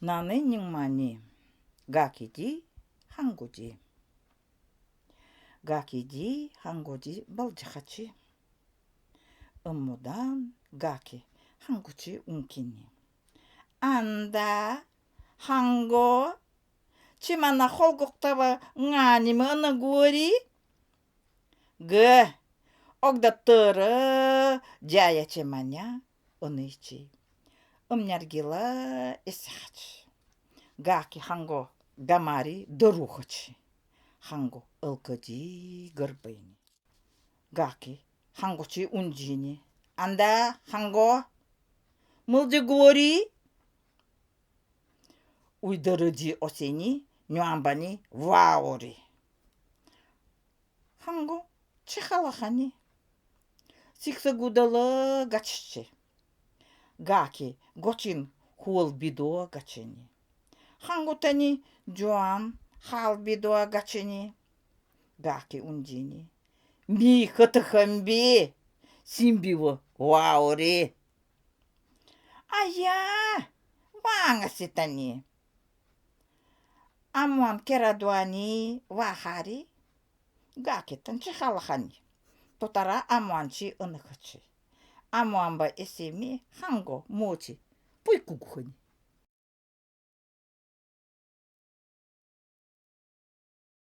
나는 닝마니 가키지 한고지 가키지 한고지 baljahachi 음모단 가키 한고치 운키니 안다 한고 치마나 홀곡다바 아니면 어느 구리 그 억다 떨어 자야치 마냐 어느치 음냐르길라 있사치 가키 한고 가마리 더루호치 한고 얼거지 거르베니 가키 한고치 운지니 안다 한고 물지구리 우이더르지 오세니 뇨안바니 와오리 한고 치할라하니 식사구달라 가치치 가키 고친 홀비도 가치니 한고타니 조안 할비도 가치니 가키 운지니 미 허트함비 심비워 와오리 아야 왕아시다니 아무안 케라도아니 와하리 가키 탄치 할라하니 또따라 아무안치 은하치 아무안바 에세미 한고 모치 뿌이꾸구하니